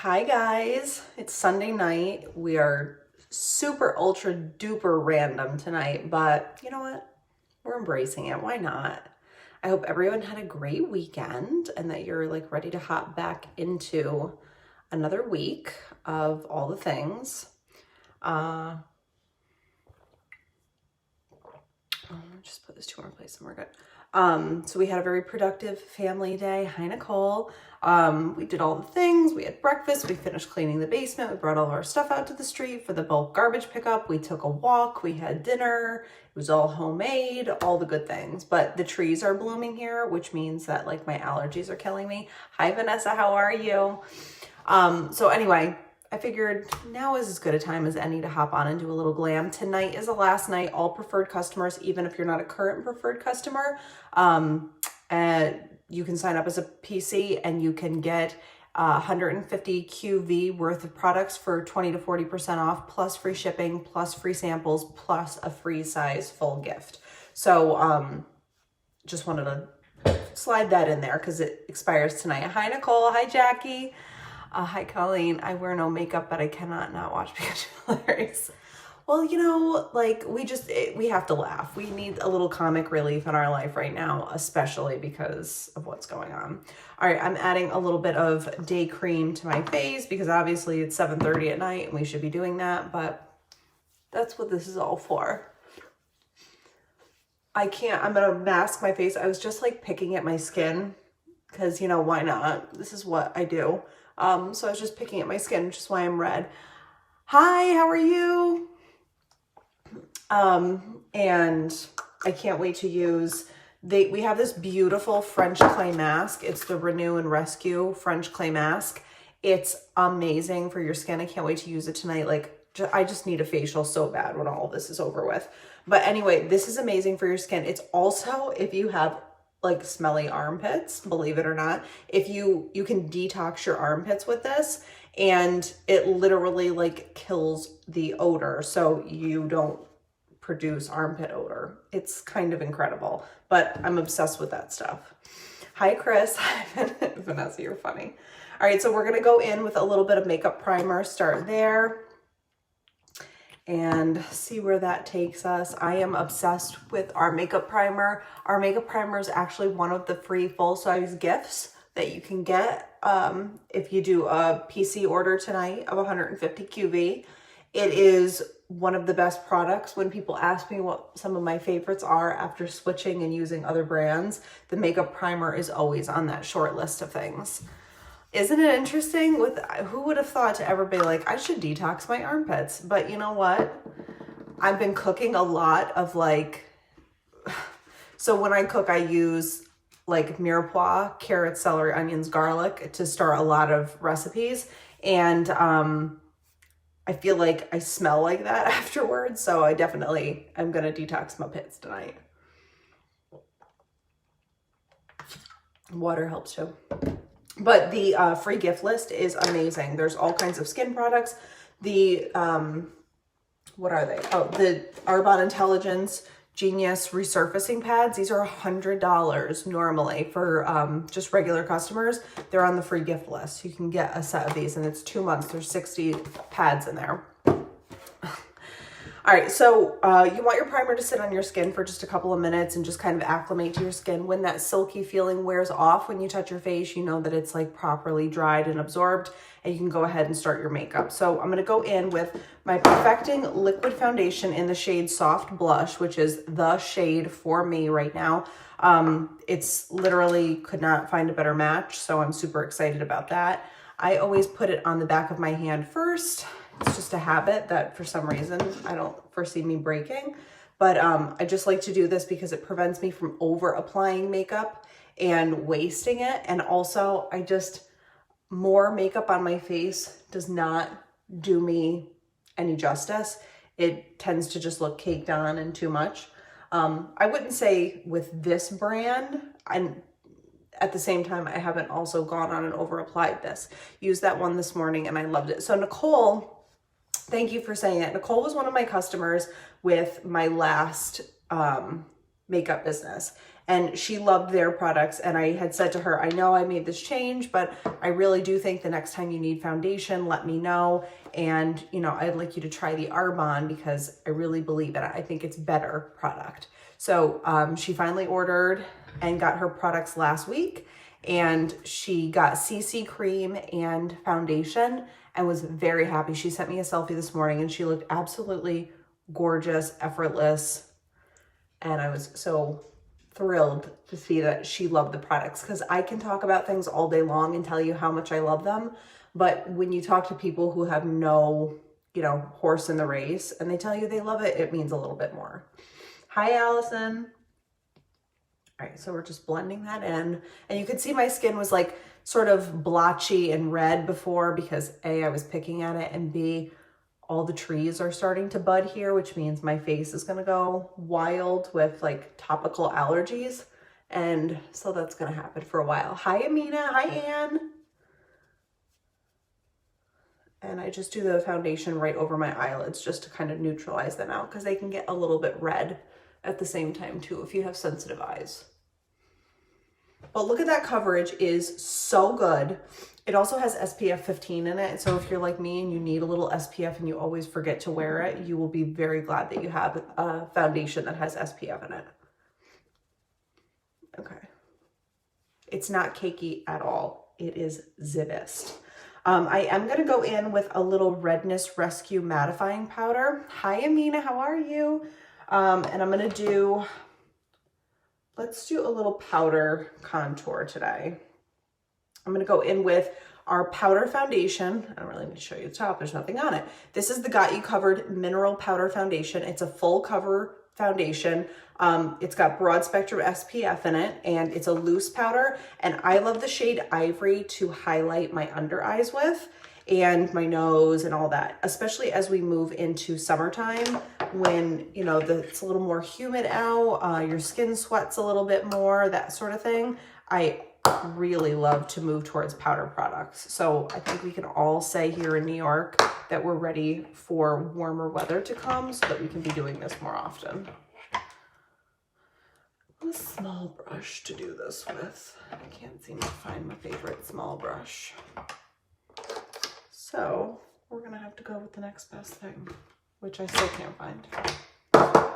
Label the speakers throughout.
Speaker 1: Hi guys, it's Sunday night. We are super ultra duper random tonight, but you know what? We're embracing it. Why not? I hope everyone had a great weekend and that you're like ready to hop back into another week of all the things. Just put this to our place and we're good. So we had a very productive family day. Hi, Nicole. We did all the things. We had breakfast. We finished cleaning the basement. We brought all of our stuff out to the street for the bulk garbage pickup. We took a walk. We had dinner. It was all homemade, all the good things. But the trees are blooming here, which means that like my allergies are killing me. Hi, Vanessa. How are you? So anyway, I figured now is as good a time as any to hop on and do a little glam. Tonight is the last night. All preferred customers, even if you're not a current preferred customer, you can sign up as a PC and you can get 150 QV worth of products for 20 to 40% off, plus free shipping, plus free samples, plus a free size full gift. So just wanted to slide that in there because it expires tonight. Hi, Nicole. Hi, Jackie. Hi, Colleen. I wear no makeup, but I cannot not watch Pikachu Hilarious. Well, you know, like we have to laugh. We need a little comic relief in our life right now, especially because of what's going on. All right, I'm adding a little bit of day cream to my face because obviously it's 7:30 at night and we should be doing that, but that's what this is all for. I'm gonna mask my face. I was just like picking at my skin because, you know, why not? This is what I do. So I was just picking at my skin, which is why I'm red. Hi, how are you? And I can't wait to use, we have this beautiful French clay mask. It's the Renew and Rescue French clay mask. It's amazing for your skin. I can't wait to use it tonight. Like, I just need a facial so bad when all of this is over with. But anyway, this is amazing for your skin. It's also, if you have like smelly armpits, believe it or not, if you can detox your armpits with this, and it literally like kills the odor so you don't produce armpit odor. It's kind of incredible, but I'm obsessed with that stuff. Hi, Chris. Vanessa, you're funny. All right, so we're gonna go in with a little bit of makeup primer, start there, and see where that takes us. I am obsessed with our makeup primer. Our makeup primer is actually one of the free full-size gifts that you can get if you do a PC order tonight of 150 QV. It is one of the best products. When people ask me what some of my favorites are after switching and using other brands, the makeup primer is always on that short list of things. Isn't it interesting? Who would have thought to ever be like, I should detox my armpits? But you know what? I've been cooking a lot of like, so when I cook, I use like mirepoix, carrots, celery, onions, garlic to start a lot of recipes. And I feel like I smell like that afterwards. So I'm gonna detox my pits tonight. Water helps too. But the free gift list is amazing. There's all kinds of skin products. The, what are they? Oh, the Arbonne Intelligence Genius resurfacing pads. These are $100 normally for just regular customers. They're on the free gift list. You can get a set of these and it's 2 months. There's 60 pads in there. All right, so you want your primer to sit on your skin for just a couple of minutes and just kind of acclimate to your skin. When that silky feeling wears off when you touch your face, you know that it's like properly dried and absorbed, and you can go ahead and start your makeup. So I'm gonna go in with my Perfecting Liquid Foundation in the shade Soft Blush, which is the shade for me right now. It's literally could not find a better match, so I'm super excited about that. I always put it on the back of my hand first. It's just a habit that for some reason I don't foresee me breaking, but I just like to do this because it prevents me from over applying makeup and wasting it. And also more makeup on my face does not do me any justice. It tends to just look caked on and too much. I wouldn't say with this brand, and at the same time, I haven't also gone on and over applied this. Used that one this morning and I loved it. So Nicole, thank you for saying it. Nicole was one of my customers with my last makeup business. And she loved their products. And I had said to her, I know I made this change, but I really do think the next time you need foundation, let me know. And, you know, I'd like you to try the Arbonne because I really believe in it. I think it's better product. So she finally ordered and got her products last week. And she got CC cream and foundation and was very happy. She sent me a selfie this morning and she looked absolutely gorgeous, effortless. And I was so thrilled to see that she loved the products, because I can talk about things all day long and tell you how much I love them. But when you talk to people who have no, you know, horse in the race and they tell you they love it, it means a little bit more. Hi, Allison. All right, so we're just blending that in. And you could see my skin was like sort of blotchy and red before because A, I was picking at it, and B, all the trees are starting to bud here, which means my face is gonna go wild with like topical allergies. And so that's gonna happen for a while. Hi, Amina. Hi, Anne. And I just do the foundation right over my eyelids just to kind of neutralize them out, because they can get a little bit red at the same time too if you have sensitive eyes. But look at that, coverage is so good. It also has SPF 15 in it. So if you're like me and you need a little SPF and you always forget to wear it, you will be very glad that you have a foundation that has SPF in it. Okay. It's not cakey at all. It is zippest. I am going to go in with a little Redness Rescue mattifying powder. Hi, Amina. How are you? And I'm going to do, let's do a little powder contour today. I'm going to go in with our powder foundation. I don't really need to show you the top. There's nothing on it. This is the Got You Covered Mineral Powder Foundation. It's a full cover foundation. It's got broad spectrum SPF in it, and it's a loose powder. And I love the shade Ivory to highlight my under eyes with and my nose and all that, especially as we move into summertime when, you know, it's a little more humid out, your skin sweats a little bit more, that sort of thing. I really love to move towards powder products. So I think we can all say here in New York that we're ready for warmer weather to come so that we can be doing this more often. A small brush to do this with. I can't seem to find my favorite small brush. So we're gonna have to go with the next best thing, which I still can't find.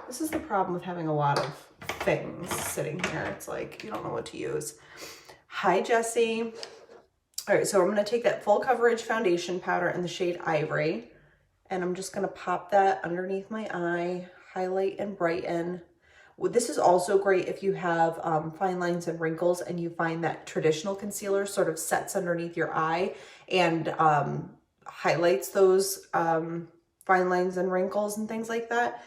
Speaker 1: This is the problem with having a lot of things sitting here. It's like you don't know what to use. Hi, Jessie. All right, so I'm gonna take that full coverage foundation powder in the shade Ivory, and I'm just gonna pop that underneath my eye, highlight and brighten. This is also great if you have fine lines and wrinkles and you find that traditional concealer sort of sets underneath your eye and highlights those fine lines and wrinkles and things like that.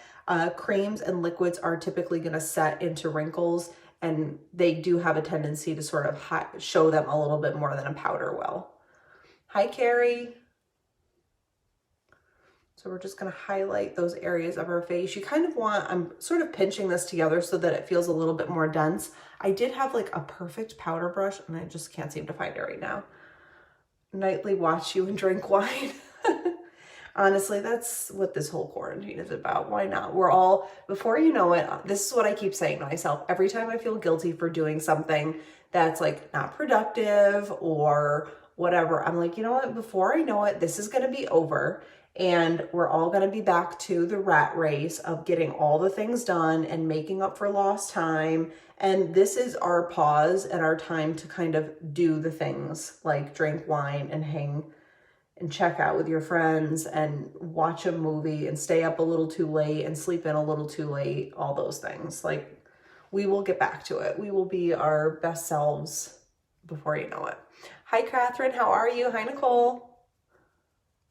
Speaker 1: Creams and liquids are typically gonna set into wrinkles, and they do have a tendency to sort of show them a little bit more than a powder will. Hi, Carrie. So we're just gonna highlight those areas of our face. You kind of want, I'm sort of pinching this together so that it feels a little bit more dense. I did have like a perfect powder brush and I just can't seem to find it right now. Nightly watch you and drink wine. Honestly, that's what this whole quarantine is about. Why not? We're all, before you know it, this is what I keep saying to myself. Every time I feel guilty for doing something that's like not productive or whatever, I'm like, you know what? Before I know it, this is going to be over. And we're all going to be back to the rat race of getting all the things done and making up for lost time. And this is our pause and our time to kind of do the things like drink wine and hang and check out with your friends and watch a movie and stay up a little too late and sleep in a little too late, all those things. Like, we will get back to it. We will be our best selves before you know it. Hi, Catherine. How are you? Hi, Nicole.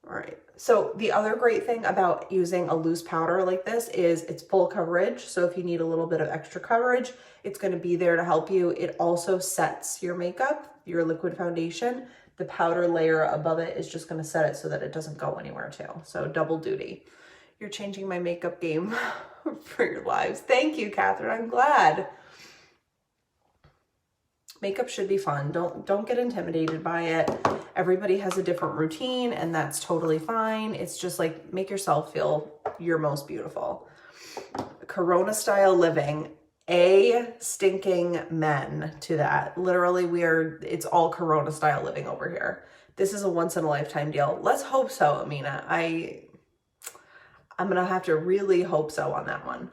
Speaker 1: All right. So the other great thing about using a loose powder like this is it's full coverage. So if you need a little bit of extra coverage, it's going to be there to help you. It also sets your makeup, your liquid foundation. The powder layer above it is just going to set it so that it doesn't go anywhere too. So double duty. You're changing my makeup game for your lives. Thank you, Catherine. I'm glad. Makeup should be fun. Don't get intimidated by it. Everybody has a different routine and that's totally fine. It's just like, make yourself feel your most beautiful. Corona style living stinking men to that. Literally, it's all Corona style living over here. This is a once in a lifetime deal. Let's hope so, Amina. I'm gonna have to really hope so on that one.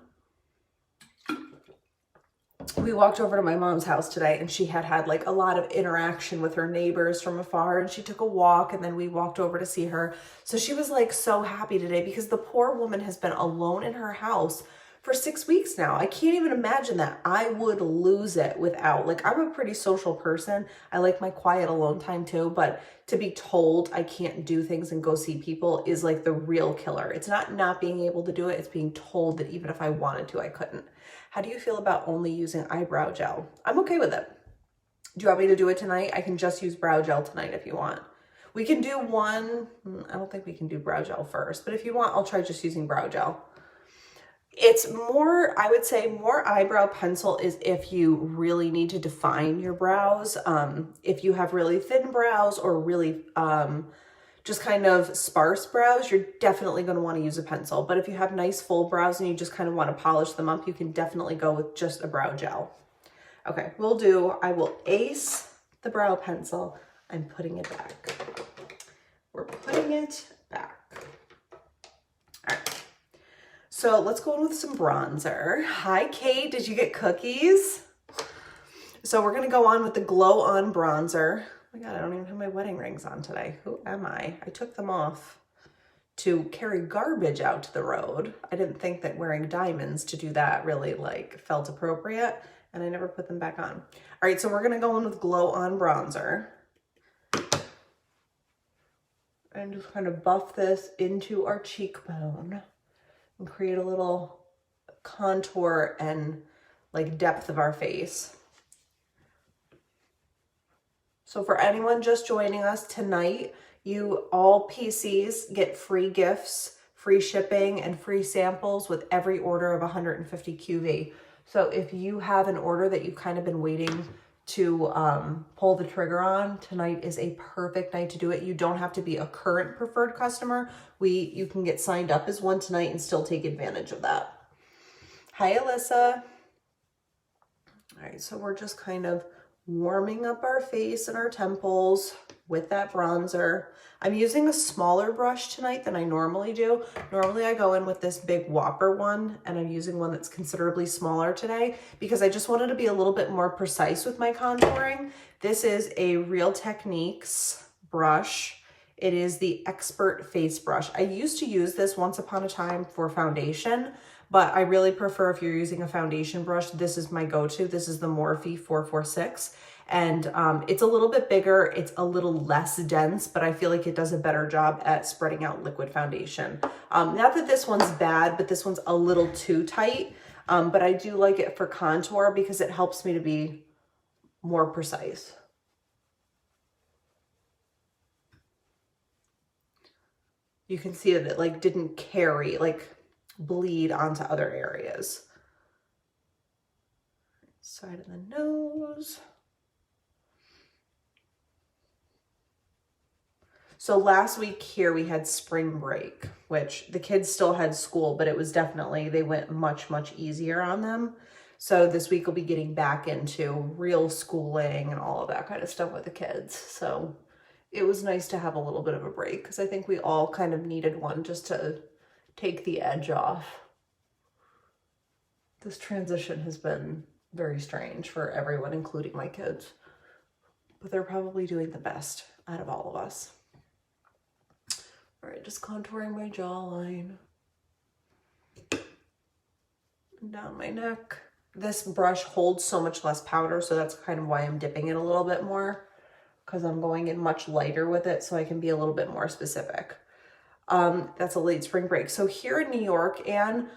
Speaker 1: We walked over to my mom's house today and she had like a lot of interaction with her neighbors from afar, and she took a walk and then we walked over to see her. So she was like so happy today because the poor woman has been alone in her house for 6 weeks now. I can't even imagine that. I would lose it without, like, I'm a pretty social person. I like my quiet alone time too, but to be told I can't do things and go see people is like the real killer. It's not being able to do it. It's being told that even if I wanted to, I couldn't. How do you feel about only using eyebrow gel? I'm okay with it. Do you want me to do it tonight? I can just use brow gel tonight if you want. We can do one. I don't think we can do brow gel first, but if you want, I'll try just using brow gel. It's more, I would say more eyebrow pencil is if you really need to define your brows. If you have really thin brows or really just kind of sparse brows, you're definitely going to want to use a pencil. But if you have nice full brows and you just kind of want to polish them up, you can definitely go with just a brow gel. Okay, I will ace the brow pencil. I'm putting it back. We're putting it back. All right. So let's go in with some bronzer. Hi, Kate. Did you get cookies? So we're going to go on with the Glow On bronzer. Oh my God, I don't even have my wedding rings on today. Who am I? I took them off to carry garbage out to the road. I didn't think that wearing diamonds to do that really like felt appropriate, and I never put them back on. All right, so we're going to go in with Glow On bronzer. And just kind of buff this into our cheekbone and create a little contour and like depth of our face. So for anyone just joining us tonight, all PCs get free gifts, free shipping, and free samples with every order of 150 QV. So if you have an order that you've kind of been waiting to pull the trigger on, tonight is a perfect night to do it. You don't have to be a current preferred customer. You can get signed up as one tonight and still take advantage of that. Hi, Alyssa. All right, so we're just kind of warming up our face and our temples with that bronzer. I'm using a smaller brush tonight than I normally do. Normally I go in with this big Whopper one, and I'm using one that's considerably smaller today because I just wanted to be a little bit more precise with my contouring. This is a Real Techniques brush. It is the Expert Face Brush. I used to use this once upon a time for foundation, but I really prefer, if you're using a foundation brush, this is my go-to. This is the Morphe 446. And it's a little bit bigger, it's a little less dense, but I feel like it does a better job at spreading out liquid foundation. Not that this one's bad, but this one's a little too tight. But I do like it for contour because it helps me to be more precise. You can see that it like didn't bleed onto other areas. Side of the nose. So last week here we had spring break, which the kids still had school, but it was definitely, they went much, much easier on them. So this week we'll be getting back into real schooling and all of that kind of stuff with the kids. So it was nice to have a little bit of a break because I think we all kind of needed one just to take the edge off. This transition has been very strange for everyone, including my kids, but they're probably doing the best out of all of us. All right, just contouring my jawline and down my neck. This brush holds so much less powder, so that's kind of why I'm dipping it a little bit more, because I'm going in much lighter with it so I can be a little bit more specific. That's a late spring break. So here in New York, Anne,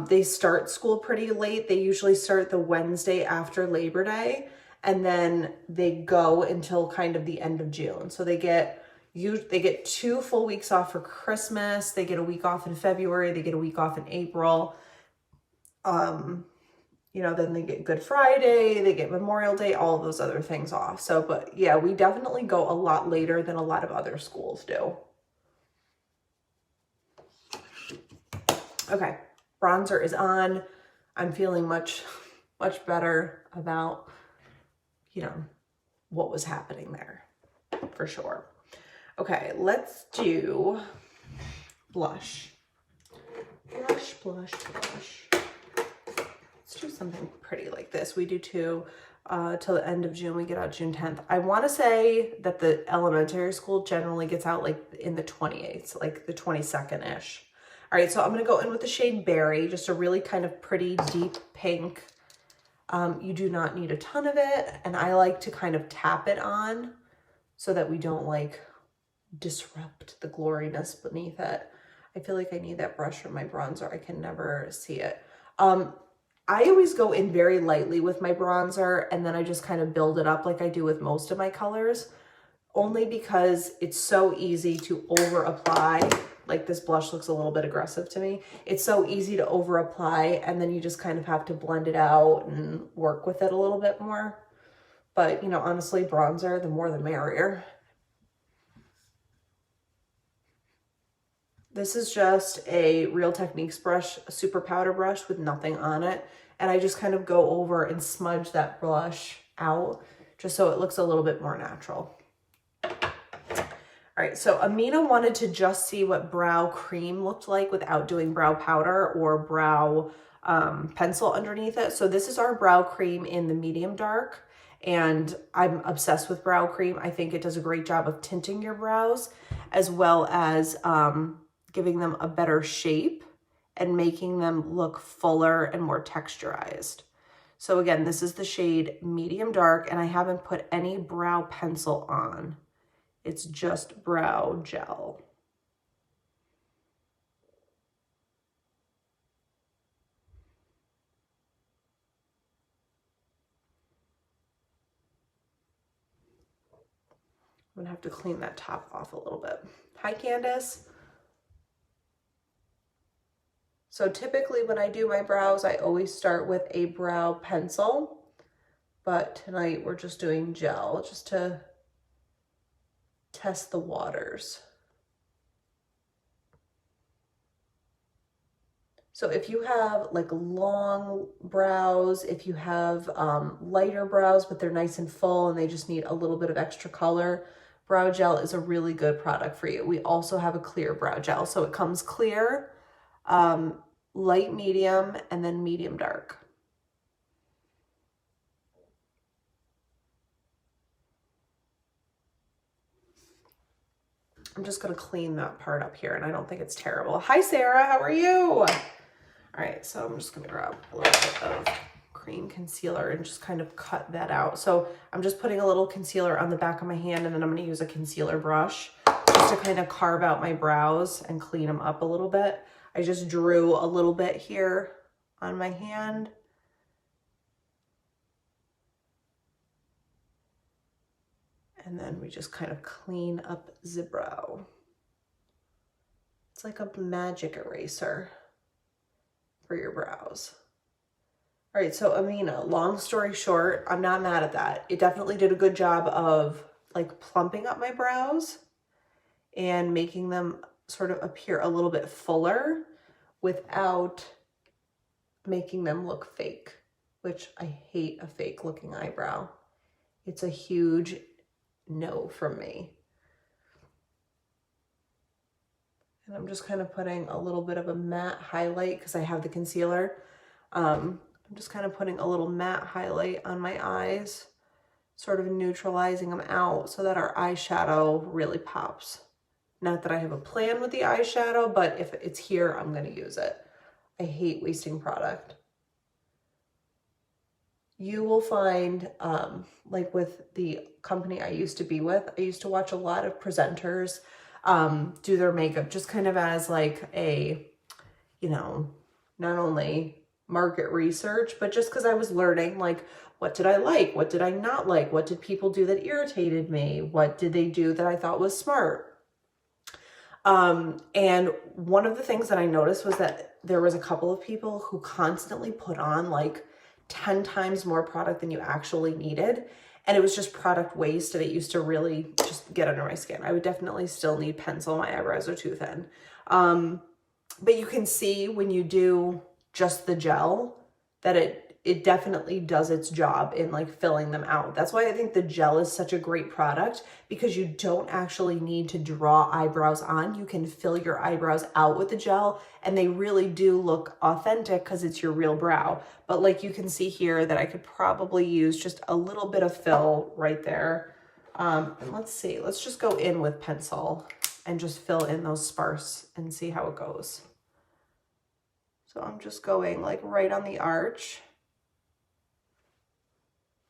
Speaker 1: they start school pretty late. They usually start the Wednesday after Labor Day, and then they go until kind of the end of June. So they get 2 full weeks off for Christmas. They get a week off in February. They get a week off in April. Then they get Good Friday, they get Memorial Day, all of those other things off. So, but yeah, we definitely go a lot later than a lot of other schools do. Okay, bronzer is on. I'm feeling much much better about, you know, what was happening there for sure. Okay, let's do blush. Blush, blush, blush. Let's do something pretty like this. We do two till the end of June. We get out June 10th. I want to say that the elementary school generally gets out like in the 28th, like the 22nd-ish. All right, so I'm going to go in with the shade Berry, just a really kind of pretty deep pink. You do not need a ton of it, and I like to kind of tap it on so that we don't like disrupt the gloriness beneath it. I feel like I need that brush for my bronzer. I can never see it. I always go in very lightly with my bronzer, and then I just kind of build it up like I do with most of my colors, only because it's so easy to over apply. Like this blush looks a little bit aggressive to me. It's so easy to over apply, and then you just kind of have to blend it out and work with it a little bit more. But, you know, honestly, bronzer, the more the merrier. This is just a Real Techniques brush, a super powder brush with nothing on it. And I just kind of go over and smudge that blush out just so it looks a little bit more natural. All right, so Amina wanted to just see what brow cream looked like without doing brow powder or brow pencil underneath it. So this is our brow cream in the medium dark, and I'm obsessed with brow cream. I think it does a great job of tinting your brows as well as giving them a better shape and making them look fuller and more texturized. So again, this is the shade medium dark, and I haven't put any brow pencil on. It's just brow gel. I'm gonna have to clean that top off a little bit. Hi, Candace. So typically when I do my brows, I always start with a brow pencil, but tonight we're just doing gel just to test the waters. So if you have like long brows, if you have lighter brows, but they're nice and full and they just need a little bit of extra color, brow gel is a really good product for you. We also have a clear brow gel. So it comes clear, light medium, and then medium dark. I'm just gonna clean that part up here, and I don't think it's terrible. Hi, Sarah, how are you? All right, so I'm just gonna grab a little bit of cream concealer and just kind of cut that out. So I'm just putting a little concealer on the back of my hand, and then I'm gonna use a concealer brush just to kind of carve out my brows and clean them up a little bit. I just drew a little bit here on my hand. And then we just kind of clean up the brow. It's like a magic eraser for your brows. All right, so Amina, long story short, I'm not mad at that. It definitely did a good job of like plumping up my brows and making them sort of appear a little bit fuller without making them look fake, which I hate a fake looking eyebrow. It's a huge no from me. And I'm just kind of putting a little bit of a matte highlight because I have the concealer. I'm just kind of putting a little matte highlight on my eyes, sort of neutralizing them out so that our eyeshadow really pops. Not that I have a plan with the eyeshadow, but if it's here, I'm going to use it. I hate wasting product. You will find, like with the company I used to be with, I used to watch a lot of presenters do their makeup just kind of as like a, you know, not only market research, but just because I was learning, like, what did I like? What did I not like? What did people do that irritated me? What did they do that I thought was smart? And one of the things that I noticed was that there was a couple of people who constantly put on like 10 times more product than you actually needed. And it was just product waste, and it used to really just get under my skin. I would definitely still need pencil. My eyebrows are too thin. But you can see when you do just the gel that it definitely does its job in like filling them out. That's why I think the gel is such a great product, because you don't actually need to draw eyebrows on. You can fill your eyebrows out with the gel and they really do look authentic because it's your real brow. But like you can see here that I could probably use just a little bit of fill right there. And let's see, let's just go in with pencil and just fill in those sparse and see how it goes. So I'm just going like right on the arch.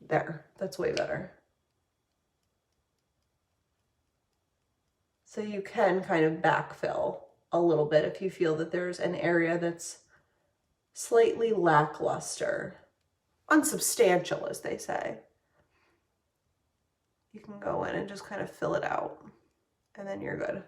Speaker 1: There, that's way better. So you can kind of backfill a little bit if you feel that there's an area that's slightly lackluster, unsubstantial, as they say. You can go in and just kind of fill it out, and then you're good.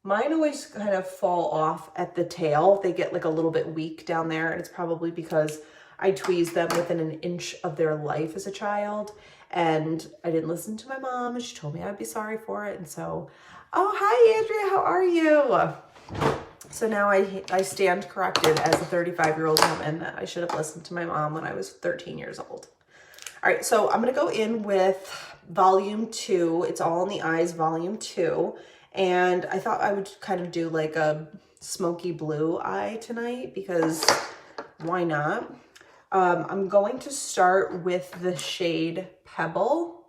Speaker 1: Mine always kind of fall off at the tail. They get like a little bit weak down there, and it's probably because I tweezed them within an inch of their life as a child, and I didn't listen to my mom, and she told me I'd be sorry for it. And so, oh, hi, Andrea, how are you? So now I stand corrected as a 35-year-old woman that I should have listened to my mom when I was 13 years old. All right, so I'm gonna go in with volume 2. It's All in the Eyes, volume 2. And I thought I would kind of do like a smoky blue eye tonight, because why not? I'm going to start with the shade Pebble.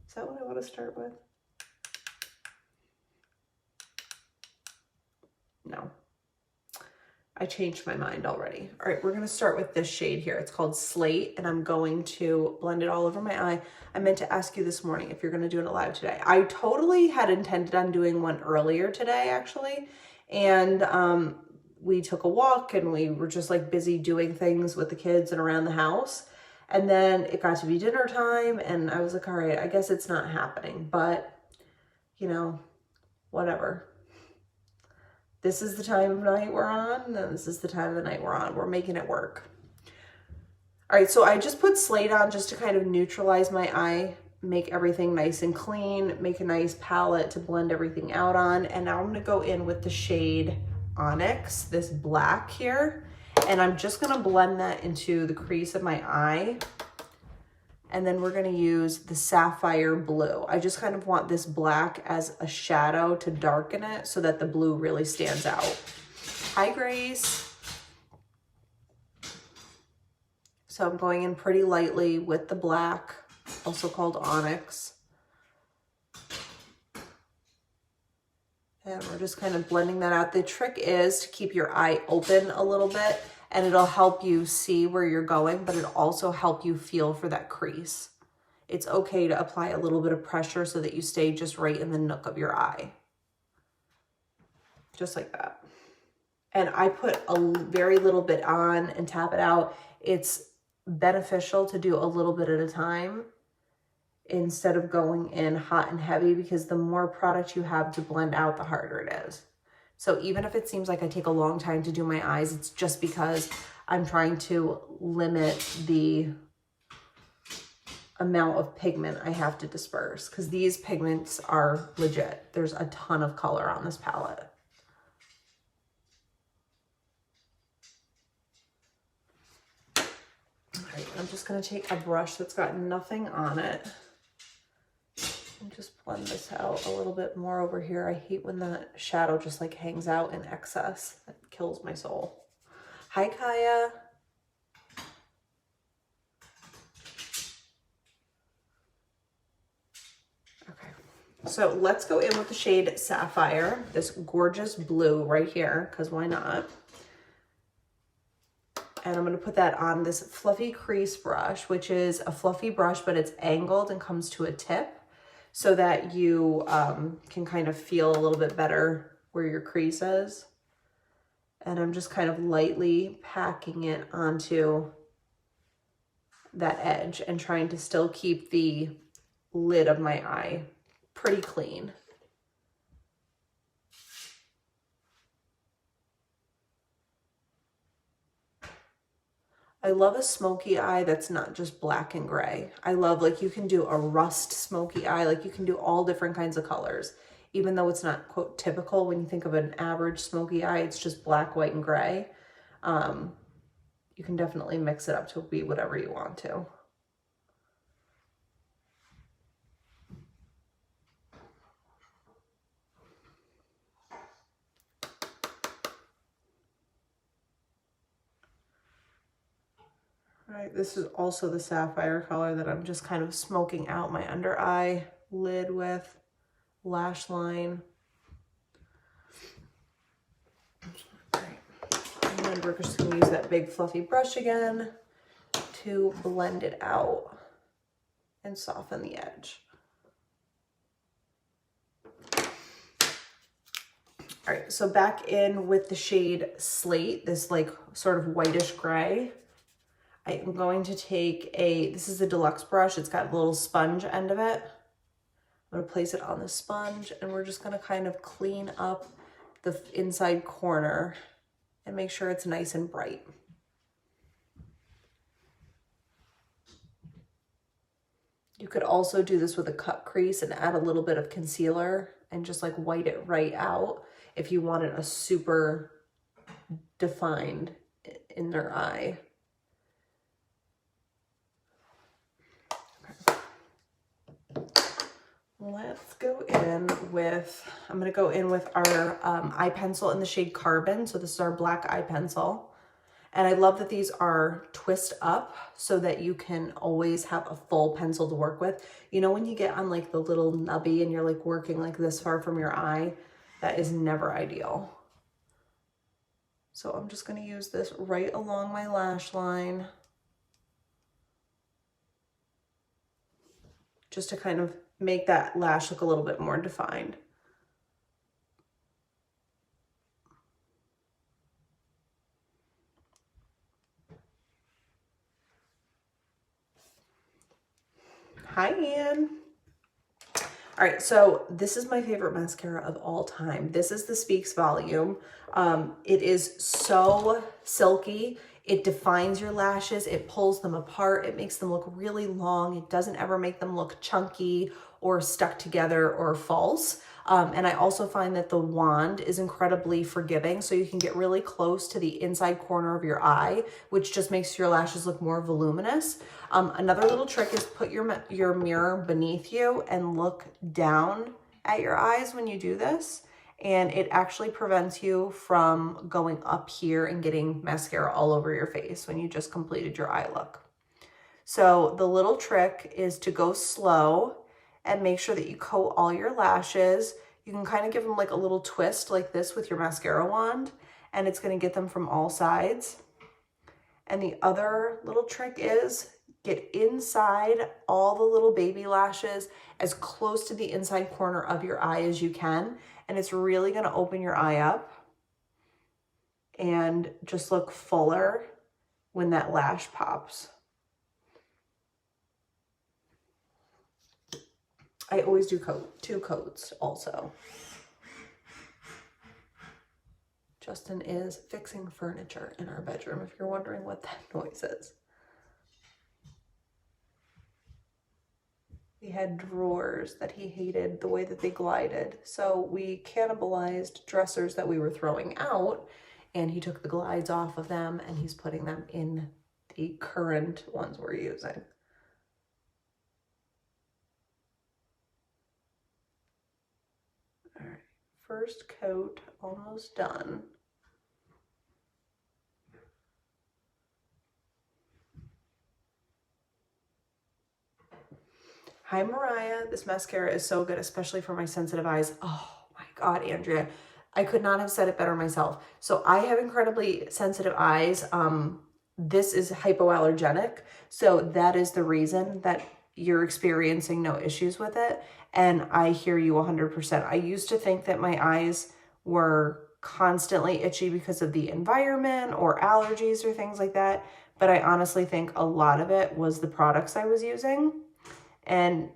Speaker 1: Is that what I want to start with? No, I changed my mind already. All right, we're going to start with this shade here. It's called Slate, and I'm going to blend it all over my eye. I meant to ask you this morning if you're going to do it live today. I totally had intended on doing one earlier today, actually, and we took a walk and we were just like busy doing things with the kids and around the house. And then it got to be dinner time and I was like, all right, I guess it's not happening, but you know, whatever. This is the time of night we're on, and this is the time of the night we're on. We're making it work. All right, so I just put Slate on just to kind of neutralize my eye, make everything nice and clean, make a nice palette to blend everything out on. And now I'm gonna go in with the shade Onyx, this black here, and I'm just gonna blend that into the crease of my eye. And then we're gonna use the Sapphire Blue. I just kind of want this black as a shadow to darken it so that the blue really stands out. Hi, Grace. So I'm going in pretty lightly with the black, also called Onyx. And we're just kind of blending that out. The trick is to keep your eye open a little bit, and it'll help you see where you're going, but it'll also help you feel for that crease. It's okay to apply a little bit of pressure so that you stay just right in the nook of your eye. Just like that. And I put a very little bit on and tap it out. It's beneficial to do a little bit at a time instead of going in hot and heavy, because the more product you have to blend out, the harder it is. So even if it seems like I take a long time to do my eyes, it's just because I'm trying to limit the amount of pigment I have to disperse, because these pigments are legit. There's a ton of color on this palette. All right, I'm just gonna take a brush that's got nothing on it and just blend this out a little bit more over here. I hate when the shadow just like hangs out in excess. That kills my soul. Hi, Kaya. Okay, so let's go in with the shade Sapphire, this gorgeous blue right here, because why not? And I'm going to put that on this fluffy crease brush, which is a fluffy brush, but it's angled and comes to a tip, so that you can kind of feel a little bit better where your crease is. And I'm just kind of lightly packing it onto that edge and trying to still keep the lid of my eye pretty clean. I love a smoky eye that's not just black and gray. I love, like, you can do a rust smoky eye, like you can do all different kinds of colors, even though it's not, quote, typical when you think of an average smoky eye, it's just black, white, and gray. you can definitely mix it up to be whatever you want to. All right, this is also the sapphire color that I'm just kind of smoking out my under eye lid with, lash line. And then we're just gonna use that big fluffy brush again to blend it out and soften the edge. All right, so back in with the shade Slate, this like sort of whitish gray. I am going to take this is a deluxe brush. It's got a little sponge end of it. I'm gonna place it on the sponge and we're just gonna kind of clean up the inside corner and make sure it's nice and bright. You could also do this with a cut crease and add a little bit of concealer and just like white it right out if you wanted a super defined inner eye. Let's go in with, I'm going to go in with our eye pencil in the shade Carbon. So this is our black eye pencil. And I love that these are twist up so that you can always have a full pencil to work with. You know, when you get on like the little nubby and you're like working like this far from your eye, that is never ideal. So I'm just going to use this right along my lash line, just to kind of make that lash look a little bit more defined. Hi, Anne. All right, so this is my favorite mascara of all time. This is the Speaks Volume. It is so silky. It defines your lashes. It pulls them apart. It makes them look really long. It doesn't ever make them look chunky or stuck together or false. And I also find that the wand is incredibly forgiving, so you can get really close to the inside corner of your eye, which just makes your lashes look more voluminous. Another little trick is put your mirror beneath you and look down at your eyes when you do this. And it actually prevents you from going up here and getting mascara all over your face when you just completed your eye look. So the little trick is to go slow and make sure that you coat all your lashes. You can kind of give them like a little twist like this with your mascara wand, and it's going to get them from all sides. And the other little trick is get inside all the little baby lashes as close to the inside corner of your eye as you can. And it's really going to open your eye up and just look fuller when that lash pops. I always do two coats also. Justin is fixing furniture in our bedroom, if you're wondering what that noise is. We had drawers that he hated the way that they glided. So we cannibalized dressers that we were throwing out, and he took the glides off of them and he's putting them in the current ones we're using. All right, first coat almost done. Hi, Mariah. This mascara is so good, especially for my sensitive eyes. Oh my God, Andrea. I could not have said it better myself. So I have incredibly sensitive eyes. This is hypoallergenic. So that is the reason that you're experiencing no issues with it. And I hear you 100%. I used to think that my eyes were constantly itchy because of the environment or allergies or things like that. But I honestly think a lot of it was the products I was using. And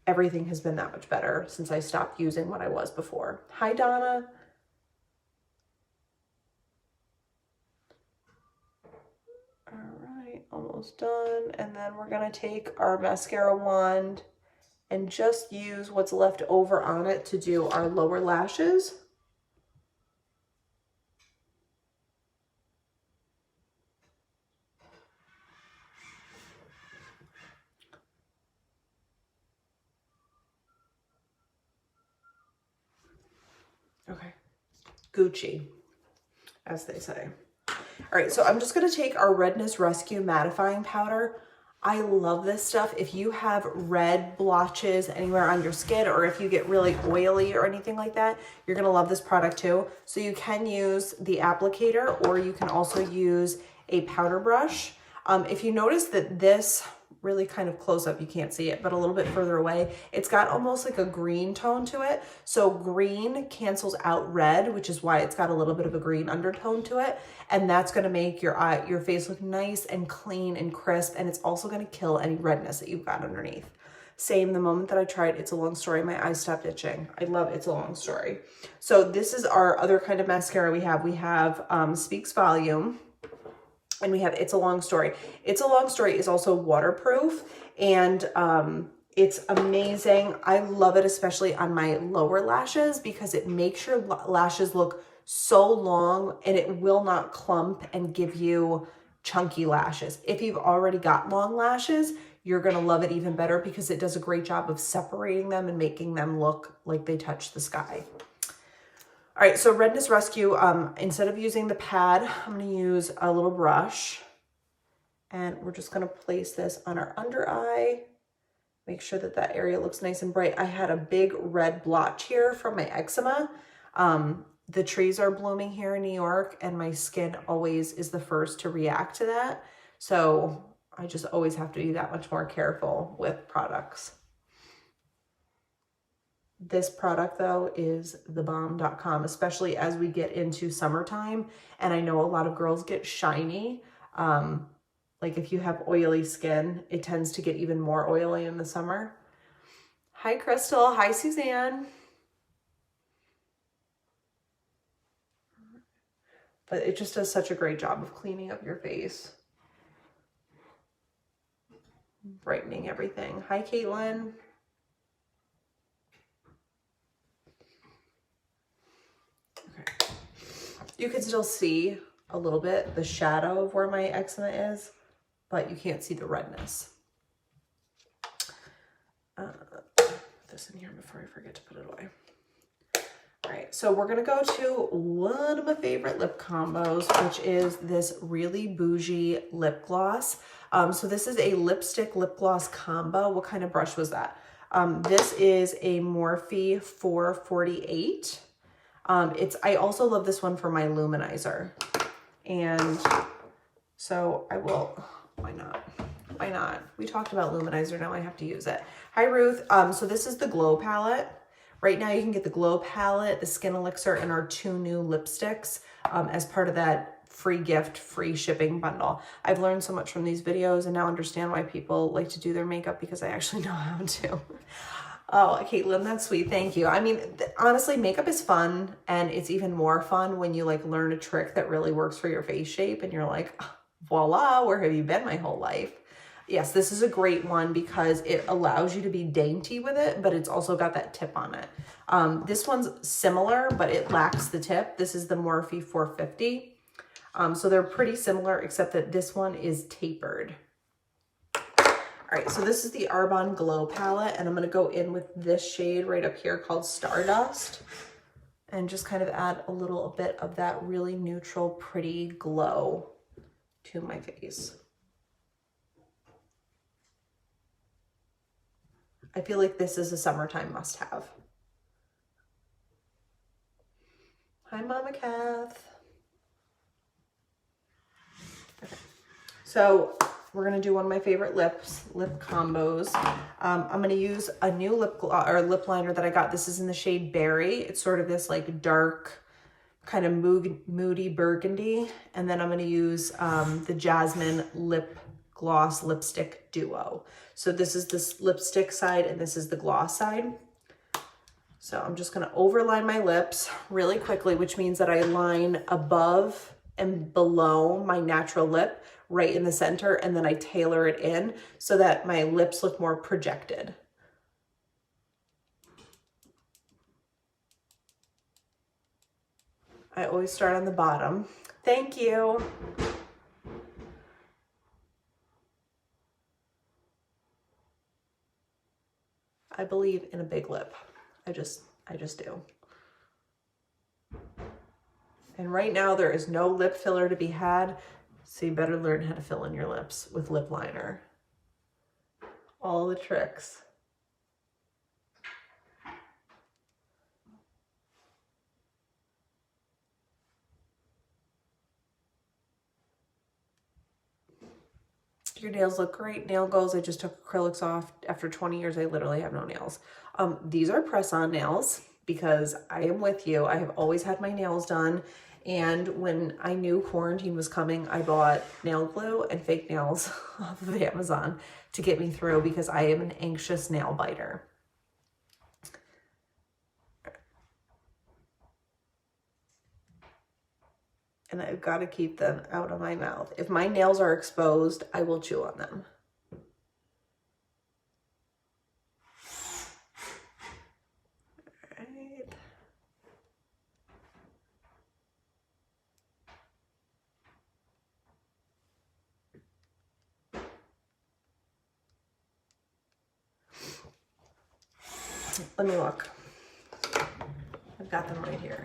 Speaker 1: everything has been that much better since I stopped using what I was before. Hi, Donna. All right, almost done. And then we're going to take our mascara wand and just use what's left over on it to do our lower lashes. Okay. Gucci, as they say. All right, so I'm just gonna take our Redness Rescue Mattifying Powder. I love this stuff. If you have red blotches anywhere on your skin, or if you get really oily or anything like that, you're gonna love this product too. So you can use the applicator, or you can also use a powder brush. If you notice that this, really kind of close up, you can't see it, but a little bit further away, it's got almost like a green tone to it. So green cancels out red, which is why it's got a little bit of a green undertone to it. And that's gonna make your face look nice and clean and crisp. And it's also gonna kill any redness that you've got underneath. Same, the moment that I tried It's a Long Story, my eyes stopped itching. I love It's a Long Story. So this is our other kind of mascara we have. We have Speaks Volume, and we have It's a Long Story. It's a Long Story is also waterproof, and it's amazing. I love it, especially on my lower lashes, because it makes your lashes look so long, and it will not clump and give you chunky lashes. If you've already got long lashes, you're gonna love it even better, because it does a great job of separating them and making them look like they touch the sky. All right, so Redness Rescue, instead of using the pad, I'm gonna use a little brush, and we're just gonna place this on our under eye. Make sure that that area looks nice and bright. I had a big red blotch here from my eczema. The trees are blooming here in New York, and my skin always is the first to react to that. So I just always have to be that much more careful with products. This product though is thebomb.com, especially as we get into summertime. And I know a lot of girls get shiny. Like if you have oily skin, it tends to get even more oily in the summer. Hi, Crystal. Hi, Suzanne. But it just does such a great job of cleaning up your face. Brightening everything. Hi, Caitlin. Okay. You can still see a little bit the shadow of where my eczema is, but you can't see the redness. Put this in here before I forget to put it away. All right, so we're gonna go to one of my favorite lip combos, which is this really bougie lip gloss. So this is a lipstick lip gloss combo. What kind of brush was that? This is a Morphe 448. I also love this one for my luminizer. And so I will, why not? Why not? We talked about luminizer, now I have to use it. Hi, Ruth. So this is the Glow palette. Right now you can get the Glow palette, the Skin Elixir, and our 2 new lipsticks as part of that free gift, free shipping bundle. I've learned so much from these videos and now understand why people like to do their makeup, because I actually know how to. Oh, Caitlin, that's sweet. Thank you. I mean, honestly, makeup is fun, and it's even more fun when you like learn a trick that really works for your face shape and you're like, voila, where have you been my whole life? Yes, this is a great one because it allows you to be dainty with it, but it's also got that tip on it. This one's similar, but it lacks the tip. This is the Morphe 450. So they're pretty similar, except that this one is tapered. All right, so this is the Arbonne Glow palette, and I'm gonna go in with this shade right up here called Stardust, and just kind of add a little bit of that really neutral, pretty glow to my face. I feel like this is a summertime must-have. Hi, Mama Kath. Okay. So we're gonna do one of my favorite lip combos. I'm gonna use a new lip liner that I got. This is in the shade Berry. It's sort of this like dark, kind of moody burgundy. And then I'm gonna use the Jasmine lip gloss lipstick duo. So this is this lipstick side and this is the gloss side. So I'm just gonna overline my lips really quickly, which means that I line above and below my natural lip right in the center, and then I tailor it in so that my lips look more projected. I always start on the bottom. Thank you. I believe in a big lip. I just do. And right now there is no lip filler to be had, so you better learn how to fill in your lips with lip liner. All the tricks. Your nails look great. Nail goals, I just took acrylics off. After 20 years, I literally have no nails. These are press-on nails because I am with you. I have always had my nails done. And when I knew quarantine was coming, I bought nail glue and fake nails off of Amazon to get me through because I am an anxious nail biter. And I've got to keep them out of my mouth. If my nails are exposed, I will chew on them. All right. Let me look. I've got them right here.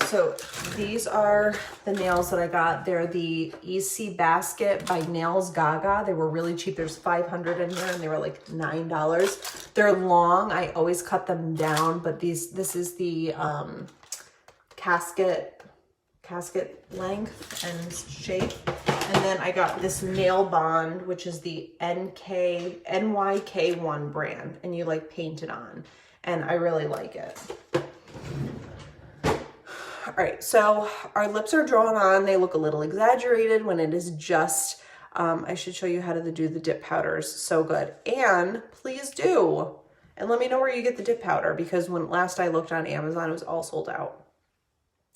Speaker 1: So these are the nails that I got. They're the EC Basket by Nails Gaga. They were really cheap. There's 500 in here and they were like $9. They're long. I always cut them down, but this is the casket length and shape. And then I got this Nail Bond, which is the NYK1 brand, and you like paint it on. And I really like it. All right, so our lips are drawn on. They look a little exaggerated when it is just, I should show you how to do the dip powders. So good. And please do. And let me know where you get the dip powder because when last I looked on Amazon, it was all sold out.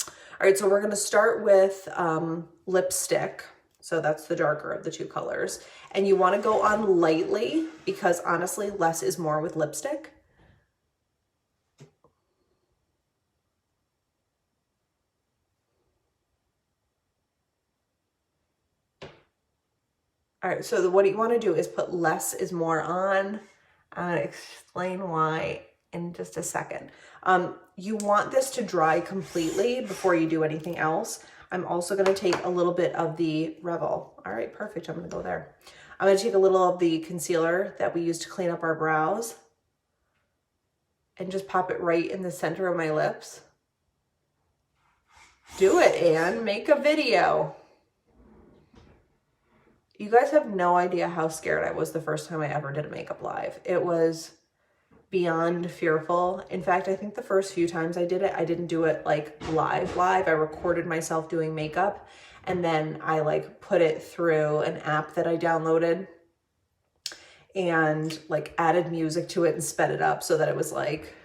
Speaker 1: All right, so we're gonna start with lipstick. So that's the darker of the two colors. And you wanna go on lightly because honestly, less is more with lipstick. All right, so what you want to do is put less is more on. I'm going to explain why in just a second. You want this to dry completely before you do anything else. I'm also going to take a little bit of the Revel. All right, perfect. I'm going to go there. I'm going to take a little of the concealer that we use to clean up our brows and just pop it right in the center of my lips. Do it, Anne. Make a video. You guys have no idea how scared I was the first time I ever did a makeup live. It was beyond fearful. In fact, I think the first few times I did it, I didn't do it like live. I recorded myself doing makeup and then I like put it through an app that I downloaded and like added music to it and sped it up so that it was like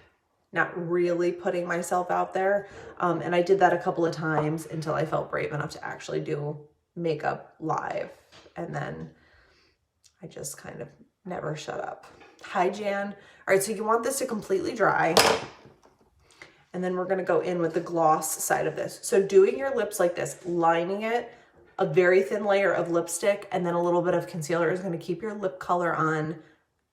Speaker 1: not really putting myself out there. And I did that a couple of times until I felt brave enough to actually do makeup live. And then I just kind of never shut up. Hi, Jan. All right, so you want this to completely dry. And then we're gonna go in with the gloss side of this. So doing your lips like this, lining it, a very thin layer of lipstick, and then a little bit of concealer is gonna keep your lip color on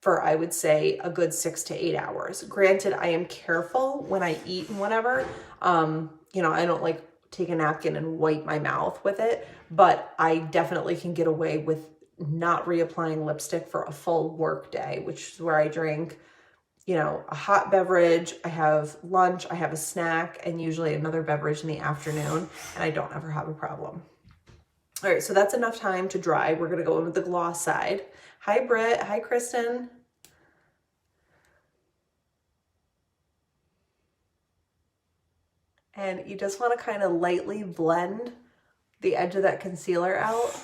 Speaker 1: for, I would say, a good 6 to 8 hours. Granted, I am careful when I eat and whatever. You know, I don't like take a napkin and wipe my mouth with it, but I definitely can get away with not reapplying lipstick for a full work day, which is where I drink, you know, a hot beverage, I have lunch, I have a snack, and usually another beverage in the afternoon, and I don't ever have a problem. All right, so that's enough time to dry. We're gonna go in with the gloss side. Hi, Britt. Hi, Kristen. And you just want to kind of lightly blend the edge of that concealer out.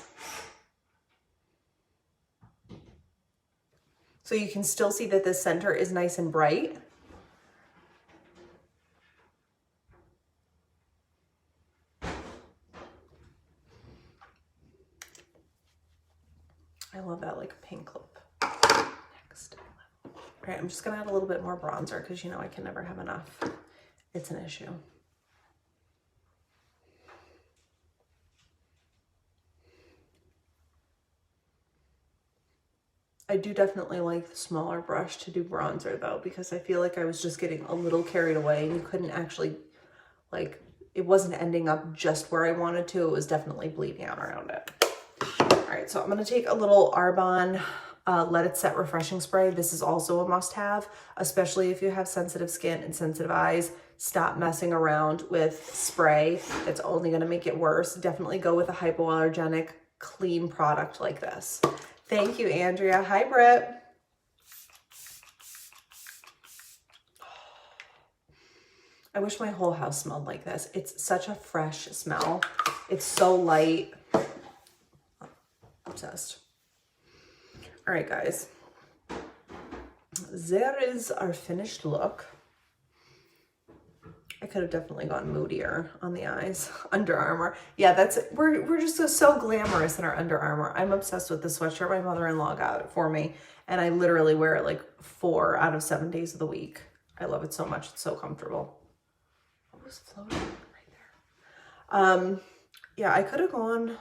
Speaker 1: So you can still see that the center is nice and bright. I love that like pink lip. Next. All right, I'm just gonna add a little bit more bronzer because you know I can never have enough. It's an issue. I do definitely like the smaller brush to do bronzer though, because I feel like I was just getting a little carried away and you couldn't actually like it wasn't ending up just where I wanted to. It was definitely bleeding out around it. All right, so I'm gonna take a little Arbonne Let It Set Refreshing Spray. This is also a must-have, especially if you have sensitive skin and sensitive eyes. Stop messing around with spray. It's only gonna make it worse. Definitely go with a hypoallergenic, clean product like this. Thank you, Andrea. Hi, Britt. I wish my whole house smelled like this. It's such a fresh smell. It's so light. Obsessed. All right, guys. There is our finished look. I could have definitely gone moodier on the eyes. Under Armour. Yeah, that's it. We're just so glamorous in our Under Armour. I'm obsessed with the sweatshirt my mother-in-law got it for me, and I literally wear it like 4 out of 7 days of the week. I love it so much. It's so comfortable. What was floating right there? Yeah, I could have gone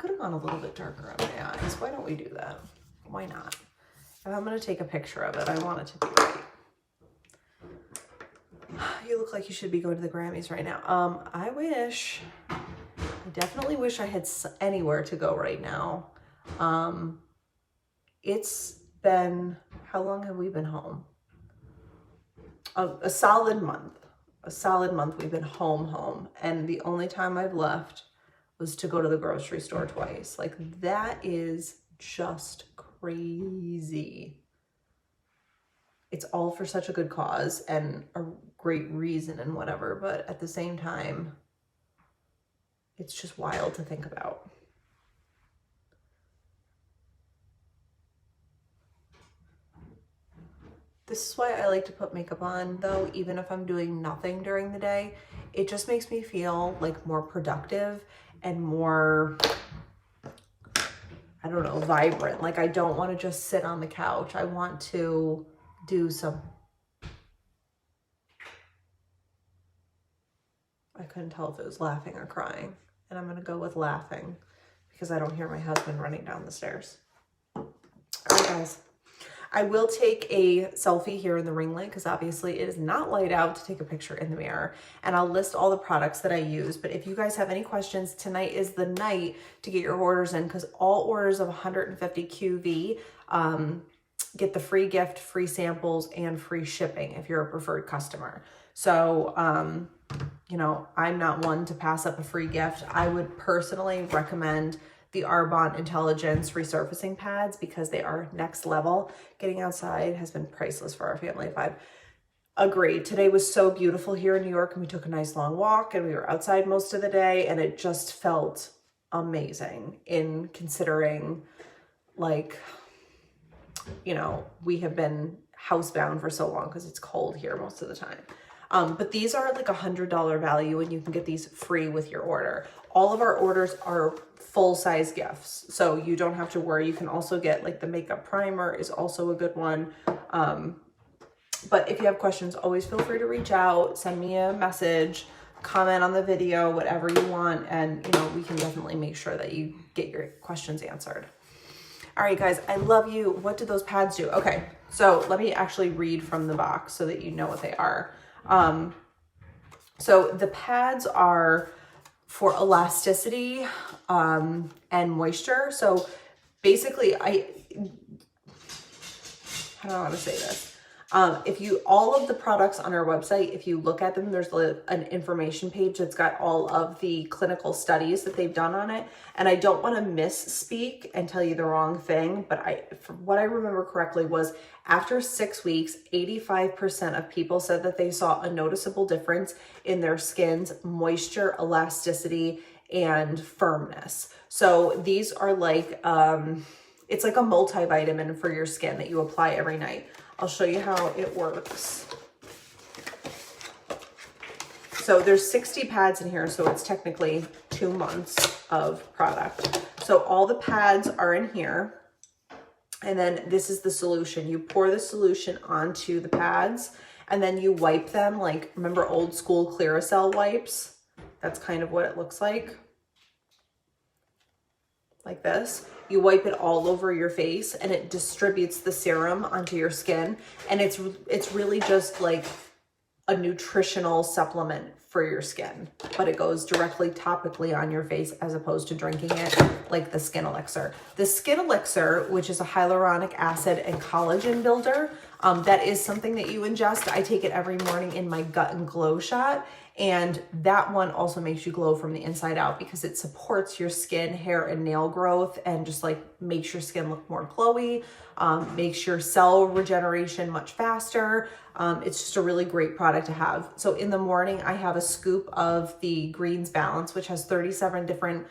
Speaker 1: a little bit darker on my eyes. Why don't we do that? Why not? If I'm going to take a picture of it, I want it to be right. You look like you should be going to the Grammys right now. I wish. I definitely wish I had anywhere to go right now. It's been, how long have we been home? A solid month. A solid month we've been home. And the only time I've left was to go to the grocery store twice. Like, that is just crazy. It's all for such a good cause and a great reason and whatever, but at the same time, it's just wild to think about. This is why I like to put makeup on, though, even if I'm doing nothing during the day. It just makes me feel like more productive and more, I don't know, vibrant. Like, I don't want to just sit on the couch. I want to do some, I couldn't tell if it was laughing or crying, and I'm gonna go with laughing because I don't hear my husband running down the stairs. All right, guys, I will take a selfie here in the ring light because obviously it is not light out to take a picture in the mirror, and I'll list all the products that I use. But if you guys have any questions, tonight is the night to get your orders in, because all orders of 150 QV get the free gift, free samples, and free shipping if you're a preferred customer. So, you know, I'm not one to pass up a free gift. I would personally recommend the Arbonne Intelligence resurfacing pads because they are next level. Getting outside has been priceless for our family of 5. Agreed. Today was so beautiful here in New York, and we took a nice long walk, and we were outside most of the day, and it just felt amazing in considering, like, you know, we have been housebound for so long because it's cold here most of the time. But these are like $100 value, and you can get these free with your order. All of our orders are full-size gifts, so you don't have to worry. You can also get, like, the makeup primer is also a good one. But if you have questions, always feel free to reach out, send me a message, comment on the video, whatever you want, and, you know, we can definitely make sure that you get your questions answered. All right, guys, I love you. What did those pads do? Okay, so let me actually read from the box so that you know what they are. So the pads are for elasticity and moisture. So basically, how do I want to say this? All of the products on our website, if you look at them, there's an information page that's got all of the clinical studies that they've done on it. And I don't want to misspeak and tell you the wrong thing, but from what I remember correctly was after 6 weeks, 85% of people said that they saw a noticeable difference in their skin's moisture, elasticity, and firmness. So these are like, it's like a multivitamin for your skin that you apply every night. I'll show you how it works. So there's 60 pads in here, so it's technically 2 months of product. So all the pads are in here, and then this is the solution. You pour the solution onto the pads, and then you wipe them like, remember old school Clearasil wipes? That's kind of what it looks like this. You wipe it all over your face, and it distributes the serum onto your skin, and it's really just like a nutritional supplement for your skin, but it goes directly topically on your face as opposed to drinking it like the Skin Elixir. The Skin Elixir, which is a hyaluronic acid and collagen builder, that is something that you ingest. I take it every morning in my Gut and Glow shot, and that one also makes you glow from the inside out because it supports your skin, hair, and nail growth, and just like makes your skin look more glowy, makes your cell regeneration much faster. It's just a really great product to have. So in the morning, I have a scoop of the Greens Balance, which has 37 different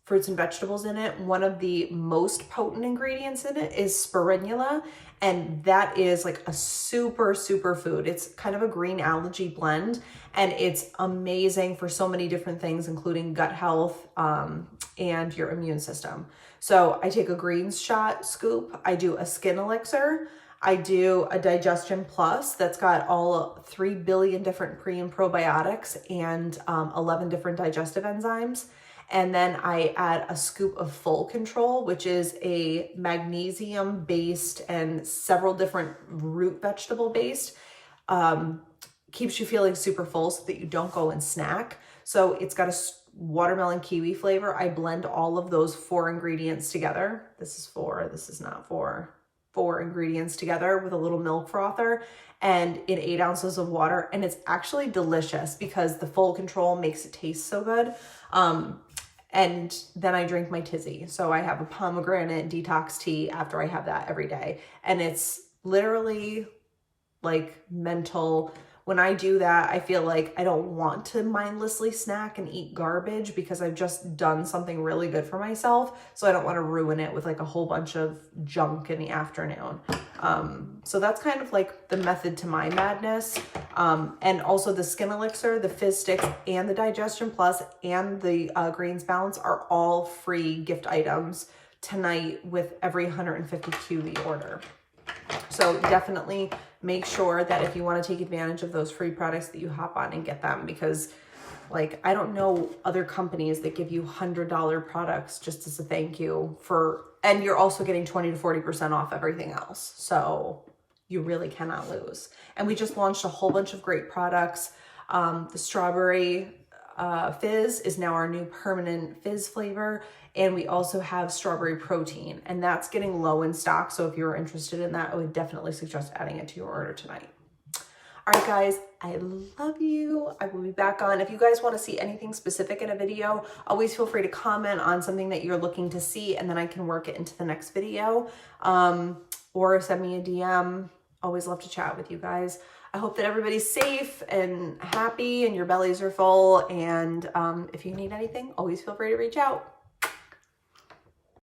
Speaker 1: fruits and vegetables in it. One of the most potent ingredients in it is spirulina, and that is like a super food. It's kind of a green algae blend, and it's amazing for so many different things, including gut health and your immune system. So I take a greens shot scoop, I do a Skin Elixir, I do a Digestion Plus that's got all 3 billion different pre and probiotics and 11 different digestive enzymes. And then I add a scoop of Full Control, which is a magnesium based and several different root vegetable based. Keeps you feeling super full so that you don't go and snack. So it's got a watermelon kiwi flavor. I blend all of those 4 ingredients together. This is 4, this is not 4. 4 ingredients together with a little milk frother and in 8 ounces of water. And it's actually delicious because the Full Control makes it taste so good. And then I drink my tizzy. So I have a pomegranate detox tea after I have that every day. And it's literally like mental. When I do that, I feel like I don't want to mindlessly snack and eat garbage because I've just done something really good for myself. So I don't want to ruin it with like a whole bunch of junk in the afternoon. So that's kind of like the method to my madness. And also the Skin Elixir, the Fizz Sticks, and the Digestion Plus, and the Greens Balance are all free gift items tonight with every 150 QV order. So definitely make sure that if you want to take advantage of those free products that you hop on and get them, because like, I don't know other companies that give you $100 products just as a thank you for, and you're also getting 20 to 40% off everything else. So you really cannot lose. And we just launched a whole bunch of great products. The strawberry fizz is now our new permanent fizz flavor. And we also have strawberry protein, and that's getting low in stock. So if you're interested in that, I would definitely suggest adding it to your order tonight. All right, guys, I love you. I will be back on. If you guys want to see anything specific in a video, always feel free to comment on something that you're looking to see, and then I can work it into the next video. Or send me a DM. Always love to chat with you guys. I hope that everybody's safe and happy and your bellies are full. And if you need anything, always feel free to reach out.